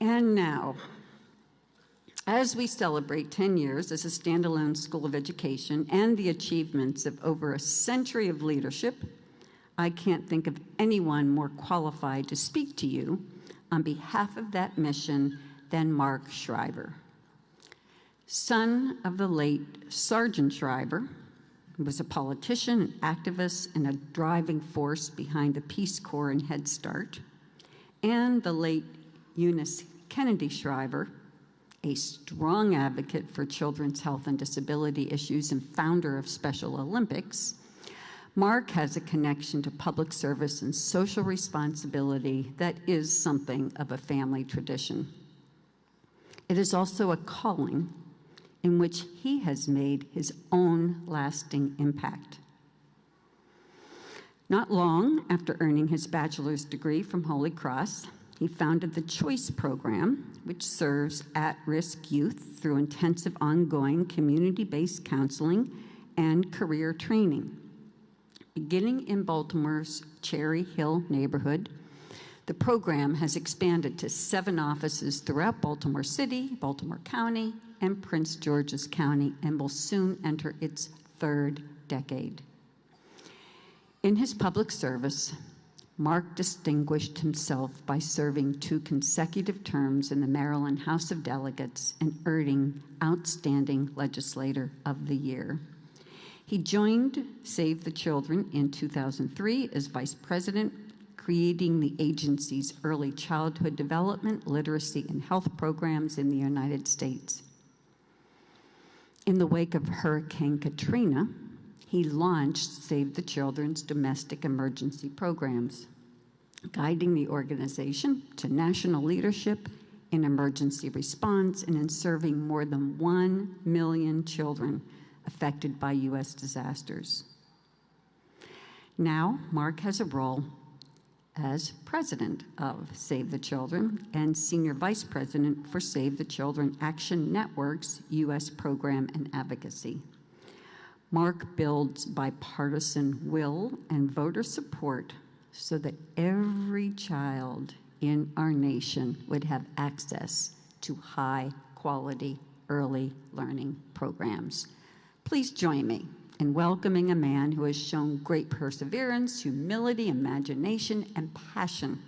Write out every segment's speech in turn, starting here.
And now, as we celebrate 10 years as a standalone school of education and the achievements of over a century of leadership, I can't think of anyone more qualified to speak to you on behalf of that mission than Mark Shriver. Son of the late Sergeant Shriver, who was a politician, an activist, and a driving force behind the Peace Corps and Head Start, and the late Eunice Kennedy Shriver, a strong advocate for children's health and disability issues and founder of Special Olympics, Mark has a connection to public service and social responsibility that is something of a family tradition. It is also a calling in which he has made his own lasting impact. Not long after earning his bachelor's degree from Holy Cross, he founded the Choice Program, which serves at-risk youth through intensive ongoing community-based counseling and career training. Beginning in Baltimore's Cherry Hill neighborhood, the program has expanded to 7 offices throughout Baltimore City, Baltimore County, and Prince George's County, and will soon enter its 3rd decade. In his public service, Mark distinguished himself by serving 2 consecutive terms in the Maryland House of Delegates and earning Outstanding Legislator of the Year. He joined Save the Children in 2003 as vice president, creating the agency's early childhood development, literacy, and health programs in the United States. In the wake of Hurricane Katrina, he launched Save the Children's domestic emergency programs, guiding the organization to national leadership in emergency response and in serving more than 1 million children affected by U.S. disasters. Now, Mark has a role as president of Save the Children and senior vice president for Save the Children Action Network's U.S. program and advocacy. Mark builds bipartisan will and voter support so that every child in our nation would have access to high-quality early learning programs. Please join me in welcoming a man who has shown great perseverance, humility, imagination, and passion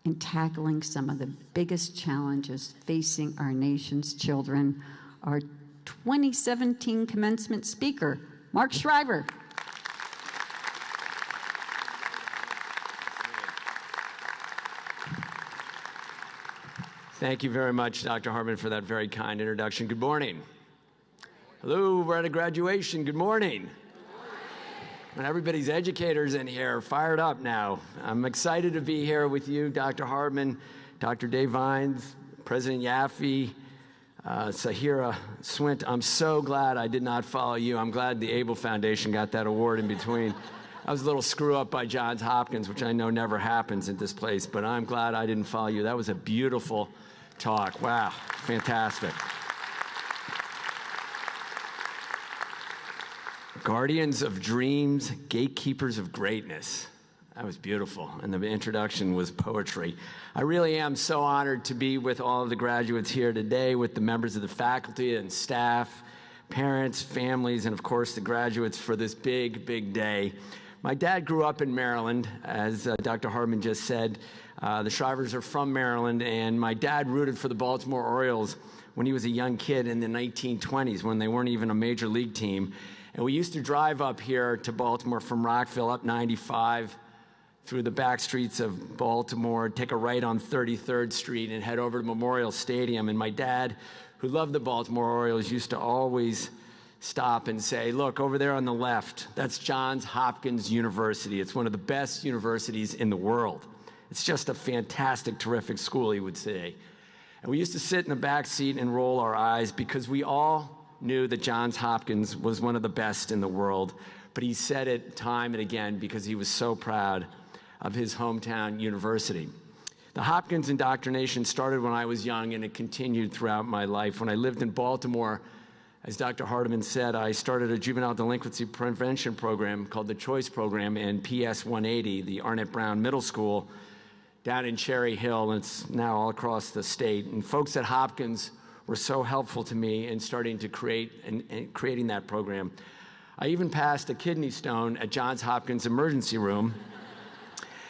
in tackling some of the biggest challenges facing our nation's children, our 2017 commencement speaker, Mark Shriver. Thank you very much, Dr. Hartman, for that very kind introduction. Good morning. Hello, we're at a graduation. Good morning. And everybody's educators in here are fired up now. I'm excited to be here with you, Dr. Hartman, Dr. Dave Vines, President Yaffe, Sahira Swint. I'm so glad I did not follow you. I'm glad the Able Foundation got that award in between. I was a little screw up by Johns Hopkins, which I know never happens at this place, but I'm glad I didn't follow you. That was a beautiful talk. Wow, fantastic. Guardians of dreams, gatekeepers of greatness. That was beautiful, and the introduction was poetry. I really am so honored to be with all of the graduates here today, with the members of the faculty and staff, parents, families, and of course the graduates for this big, big day. My dad grew up in Maryland, as Dr. Hartman just said. The Shrivers are from Maryland, and my dad rooted for the Baltimore Orioles when he was a young kid in the 1920s, when they weren't even a major league team. And we used to drive up here to Baltimore from Rockville, up 95, through the back streets of Baltimore, take a right on 33rd Street, and head over to Memorial Stadium. And my dad, who loved the Baltimore Orioles, used to always stop and say, look, over there on the left, that's Johns Hopkins University. It's one of the best universities in the world. It's just a fantastic, terrific school, he would say. And we used to sit in the back seat and roll our eyes because we all knew that Johns Hopkins was one of the best in the world, but he said it time and again because he was so proud of his hometown university. The Hopkins indoctrination started when I was young, and it continued throughout my life. When I lived in Baltimore, as Dr. Hartman said, I started a juvenile delinquency prevention program called the Choice Program in PS 180, the Arnett Brown Middle School, down in Cherry Hill, and it's now all across the state. And folks at Hopkins were so helpful to me in starting to creating that program. I even passed a kidney stone at Johns Hopkins emergency room.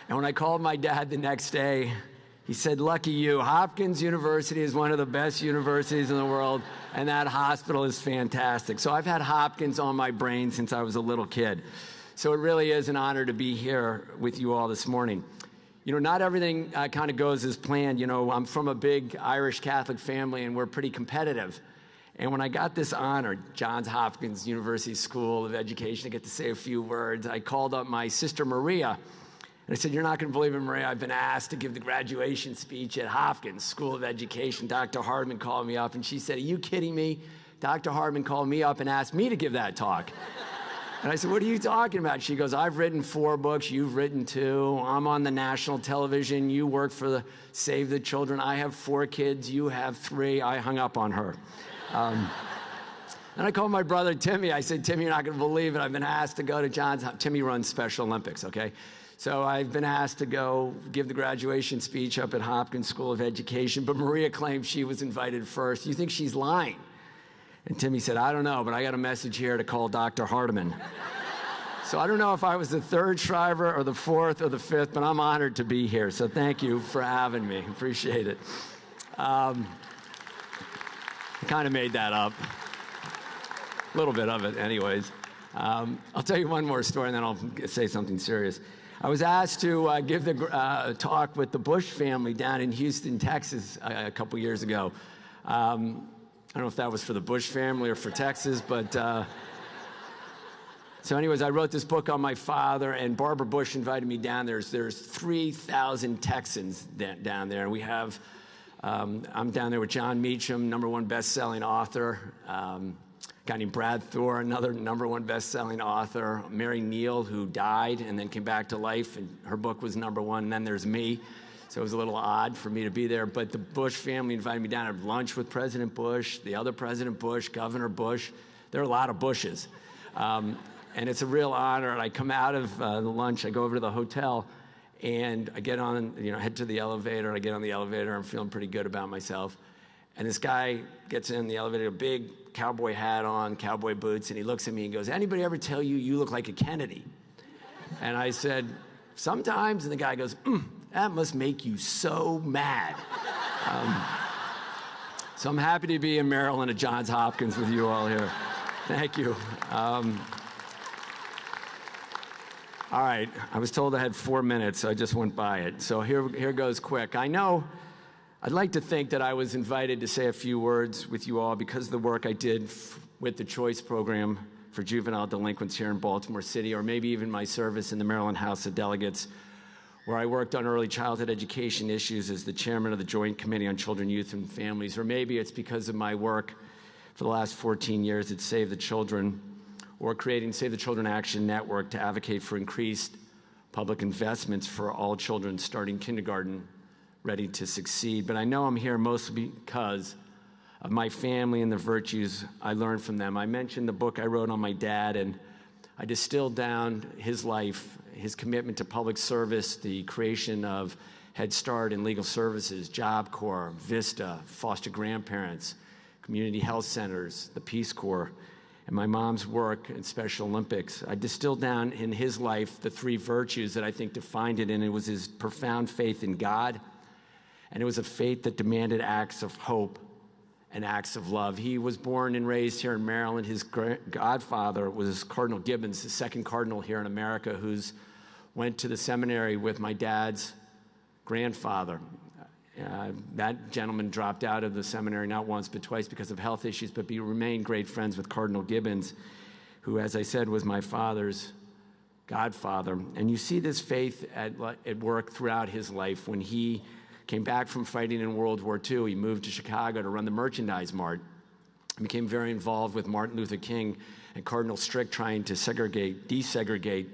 And when I called my dad the next day, he said, "Lucky you, Hopkins University is one of the best universities in the world, and that hospital is fantastic." So I've had Hopkins on my brain since I was a little kid. So it really is an honor to be here with you all this morning. You know, not everything kind of goes as planned. You know, I'm from a big Irish Catholic family, and we're pretty competitive. And when I got this honor, Johns Hopkins University School of Education, I get to say a few words, I called up my sister Maria, and I said, "You're not going to believe it, Maria, I've been asked to give the graduation speech at Hopkins School of Education." Dr. Hardman called me up, and she said, "Are you kidding me? Dr. Hardman called me up and asked me to give that talk." And I said, "What are you talking about?" She goes, "I've written 4 books, you've written 2. I'm on the national television, you work for the Save the Children. I have 4 kids, you have 3. I hung up on her. And I called my brother Timmy. I said, "Timmy, you're not going to believe it. I've been asked to go to Johns Hopkins." Timmy runs Special Olympics, okay? So I've been asked to go give the graduation speech up at Hopkins School of Education, but Maria claims she was invited first. You think she's lying? And Timmy said, "I don't know, but I got a message here to call Dr. Hardiman." So I don't know if I was the 3rd Shriver or the 4th or the 5th, but I'm honored to be here. So thank you for having me. Appreciate it. I kind of made that up. A little bit of it anyways. I'll tell you one more story and then I'll say something serious. I was asked to give the talk with the Bush family down in Houston, Texas a couple years ago. I don't know if that was for the Bush family or for Texas, but so anyways, I wrote this book on my father, and Barbara Bush invited me down there. There's 3,000 Texans down there, and we have, I'm down there with John Meacham, #1 best-selling author, a guy named Brad Thor, another #1 best-selling author, Mary Neal, who died and then came back to life, and her book was #1, and then there's me. So it was a little odd for me to be there, but the Bush family invited me down to have lunch with President Bush, the other President Bush, Governor Bush. There are a lot of Bushes. And it's a real honor. And I come out of the lunch, I go over to the hotel, and I get on, head to the elevator. I get on the elevator, I'm feeling pretty good about myself. And this guy gets in the elevator, a big cowboy hat on, cowboy boots, and he looks at me and goes, "Anybody ever tell you you look like a Kennedy?" And I said, "Sometimes." And the guy goes, "That must make you so mad." So I'm happy to be in Maryland at Johns Hopkins with you all here. Thank you. All right, I was told I had 4 minutes, so I just went by it. So here goes quick. I'd like to think that I was invited to say a few words with you all because of the work I did with the Choice Program for juvenile delinquents here in Baltimore City, or maybe even my service in the Maryland House of Delegates, where I worked on early childhood education issues as the chairman of the Joint Committee on Children, Youth, and Families. Or maybe it's because of my work for the last 14 years at Save the Children, or creating Save the Children Action Network to advocate for increased public investments for all children starting kindergarten ready to succeed. But I know I'm here mostly because of my family and the virtues I learned from them. I mentioned the book I wrote on my dad, and I distilled down his life, his commitment to public service, the creation of Head Start and legal services, Job Corps, Vista, foster grandparents, community health centers, the Peace Corps, and my mom's work in Special Olympics. I distilled down in his life the 3 virtues that I think defined it, and it was his profound faith in God, and it was a faith that demanded acts of hope and acts of love. He was born and raised here in Maryland. His godfather was Cardinal Gibbons, the 2nd cardinal here in America, who's went to the seminary with my dad's grandfather. That gentleman dropped out of the seminary not once but twice because of health issues, but he remained great friends with Cardinal Gibbons, who, as I said, was my father's godfather. And you see this faith at work throughout his life. When he came back from fighting in World War II, he moved to Chicago to run the Merchandise Mart. He became very involved with Martin Luther King and Cardinal Strick trying to desegregate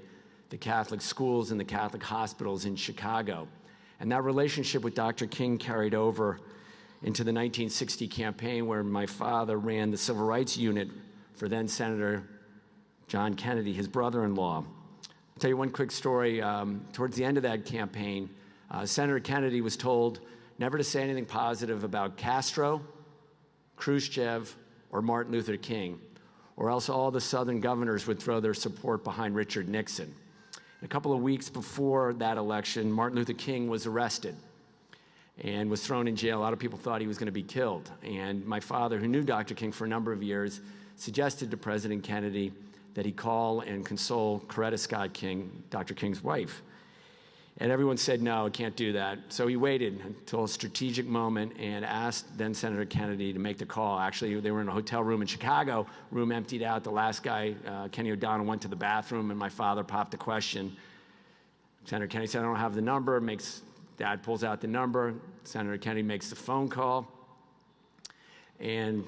the Catholic schools and the Catholic hospitals in Chicago. And that relationship with Dr. King carried over into the 1960 campaign, where my father ran the Civil Rights Unit for then Senator John Kennedy, his brother-in-law. I'll tell you one quick story. Towards the end of that campaign, Senator Kennedy was told never to say anything positive about Castro, Khrushchev, or Martin Luther King, or else all the Southern governors would throw their support behind Richard Nixon. A couple of weeks before that election, Martin Luther King was arrested and was thrown in jail. A lot of people thought he was going to be killed. And my father, who knew Dr. King for a number of years, suggested to President Kennedy that he call and console Coretta Scott King, Dr. King's wife. And everyone said, no, can't do that. So he waited until a strategic moment and asked then Senator Kennedy to make the call. Actually, they were in a hotel room in Chicago, room emptied out. The last guy, Kenny O'Donnell, went to the bathroom, and my father popped a question. Senator Kennedy said, I don't have the number. Dad pulls out the number. Senator Kennedy makes the phone call, and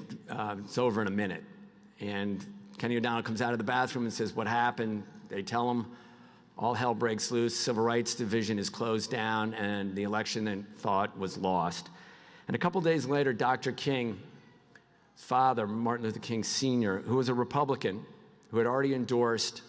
it's over in a minute. And Kenny O'Donnell comes out of the bathroom and says, what happened? They tell him, all hell breaks loose, Civil Rights Division is closed down, and the election they thought was lost. And a couple days later, Dr. King's father, Martin Luther King Sr., who was a Republican, who had already endorsed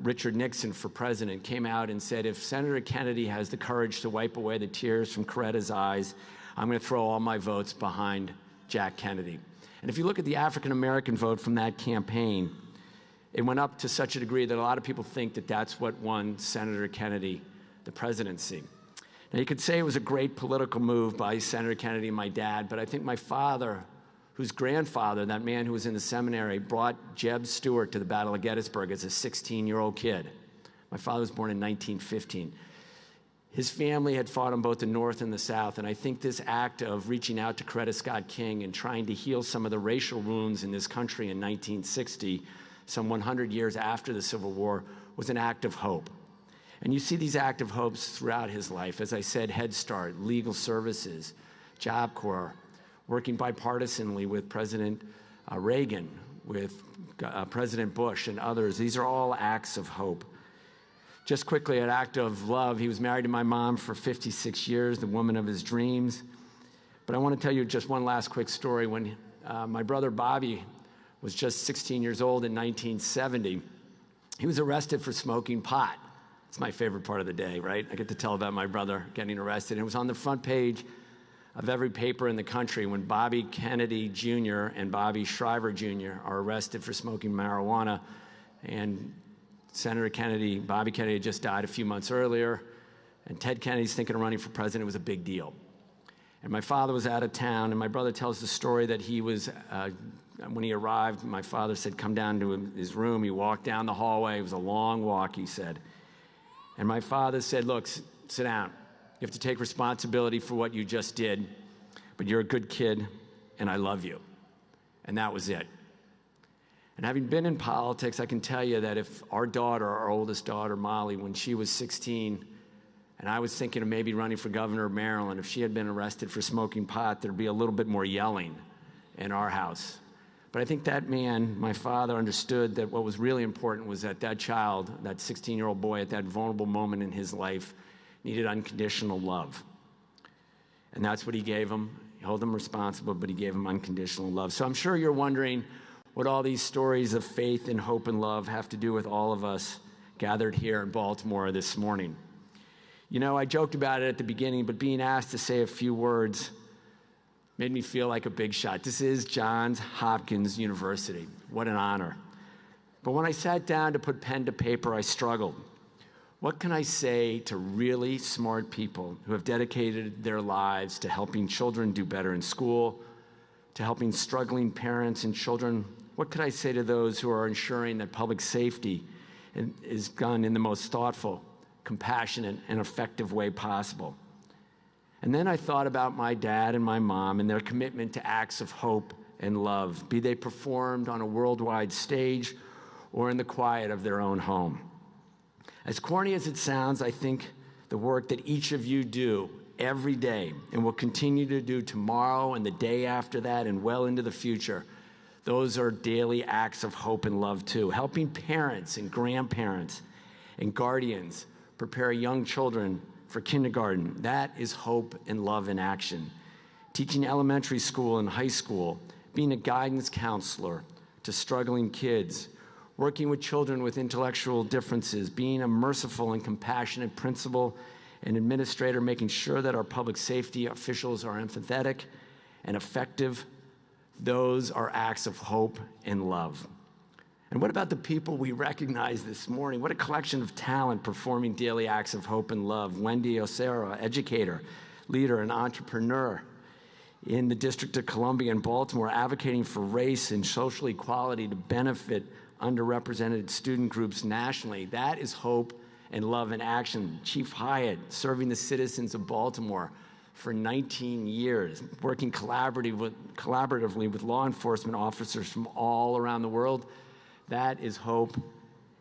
Richard Nixon for president, came out and said, if Senator Kennedy has the courage to wipe away the tears from Coretta's eyes, I'm going to throw all my votes behind Jack Kennedy. And if you look at the African-American vote from that campaign, it went up to such a degree that a lot of people think that that's what won Senator Kennedy the presidency. Now, you could say it was a great political move by Senator Kennedy and my dad, but I think my father, whose grandfather, that man who was in the seminary, brought Jeb Stuart to the Battle of Gettysburg as a 16-year-old kid. My father was born in 1915. His family had fought on both the North and the South, and I think this act of reaching out to Coretta Scott King and trying to heal some of the racial wounds in this country in 1960, some 100 years after the Civil War, was an act of hope. And you see these act of hopes throughout his life. As I said, Head Start, legal services, Job Corps, working bipartisanly with President Reagan, with President Bush and others. These are all acts of hope. Just quickly, an act of love. He was married to my mom for 56 years, the woman of his dreams. But I want to tell you just one last quick story. When my brother Bobby was just 16 years old in 1970, he was arrested for smoking pot. It's my favorite part of the day, right? I get to tell about my brother getting arrested. It was on the front page of every paper in the country when Bobby Kennedy Jr. and Bobby Shriver Jr. are arrested for smoking marijuana. And Senator Kennedy, Bobby Kennedy, had just died a few months earlier, and Ted Kennedy's thinking of running for president. It was a big deal. And my father was out of town, and my brother tells the story that he was, when he arrived, my father said, come down to his room. He walked down the hallway. It was a long walk, he said. And my father said, look, sit down. You have to take responsibility for what you just did, but you're a good kid, and I love you. And that was it. And having been in politics, I can tell you that if our daughter, our oldest daughter, Molly, when she was 16, and I was thinking of maybe running for governor of Maryland, if she had been arrested for smoking pot, there'd be a little bit more yelling in our house. But I think that man, my father, understood that what was really important was that that child, that 16-year-old boy at that vulnerable moment in his life, needed unconditional love. And that's what he gave him. He held him responsible, but he gave him unconditional love. So I'm sure you're wondering what all these stories of faith and hope and love have to do with all of us gathered here in Baltimore this morning. You know, I joked about it at the beginning, but being asked to say a few words made me feel like a big shot. This is Johns Hopkins University. What an honor. But when I sat down to put pen to paper, I struggled. What can I say to really smart people who have dedicated their lives to helping children do better in school, to helping struggling parents and children? What could I say to those who are ensuring that public safety is done in the most thoughtful, compassionate, and effective way possible? And then I thought about my dad and my mom and their commitment to acts of hope and love, be they performed on a worldwide stage or in the quiet of their own home. As corny as it sounds, I think the work that each of you do every day and will continue to do tomorrow and the day after that and well into the future, those are daily acts of hope and love too. Helping parents and grandparents and guardians prepare young children for kindergarten, that is hope and love in action. Teaching elementary school and high school, being a guidance counselor to struggling kids, working with children with intellectual differences, being a merciful and compassionate principal an administrator making sure that our public safety officials are empathetic and effective. Those are acts of hope and love. And what about the people we recognize this morning? What a collection of talent performing daily acts of hope and love. Wendy Osera, educator, leader, and entrepreneur in the District of Columbia and Baltimore, advocating for race and social equality to benefit underrepresented student groups nationally. That is hope and love in action. Chief Hyatt, serving the citizens of Baltimore for 19 years, working collaboratively with law enforcement officers from all around the world. That is hope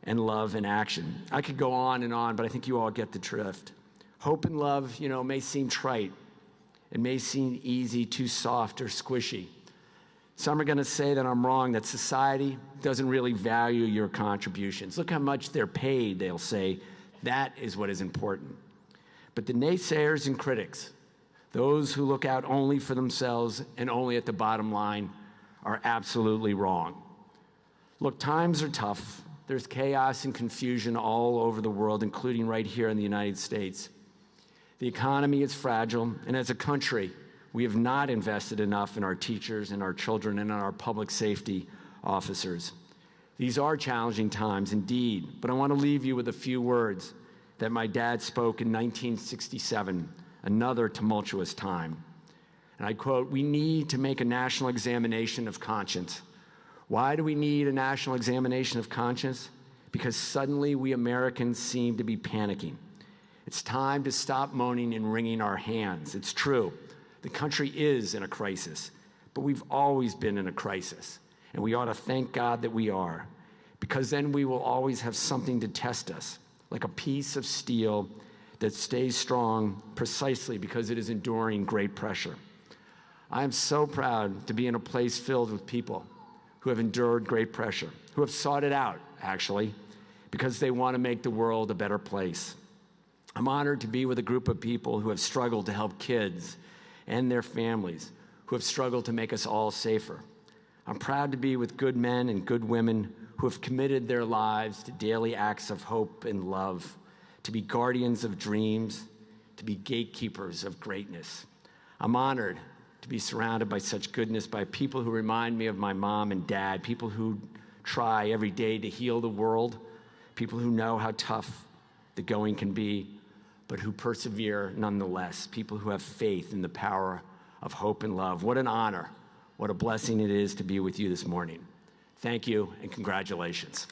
and love in action. I could go on, but I think you all get the drift. Hope and love, may seem trite. It may seem easy, too soft, or squishy. Some are going to say that I'm wrong, that society doesn't really value your contributions. Look how much they're paid, they'll say. That is what is important. But the naysayers and critics, those who look out only for themselves and only at the bottom line, are absolutely wrong. Look, times are tough. There's chaos and confusion all over the world, including right here in the United States. The economy is fragile, and as a country, we have not invested enough in our teachers and our children and in our public safety officers. These are challenging times indeed, but I want to leave you with a few words that my dad spoke in 1967, another tumultuous time. And I quote, "We need to make a national examination of conscience." Why do we need a national examination of conscience? Because suddenly we Americans seem to be panicking. It's time to stop moaning and wringing our hands. It's true, the country is in a crisis, but we've always been in a crisis, and we ought to thank God that we are, because then we will always have something to test us, like a piece of steel that stays strong precisely because it is enduring great pressure. I am so proud to be in a place filled with people who have endured great pressure, who have sought it out, actually, because they want to make the world a better place. I'm honored to be with a group of people who have struggled to help kids and their families, who have struggled to make us all safer. I'm proud to be with good men and good women who have committed their lives to daily acts of hope and love, to be guardians of dreams, to be gatekeepers of greatness. I'm honored to be surrounded by such goodness, by people who remind me of my mom and dad, people who try every day to heal the world, people who know how tough the going can be, but who persevere nonetheless, people who have faith in the power of hope and love. What an honor, what a blessing it is to be with you this morning. Thank you and congratulations.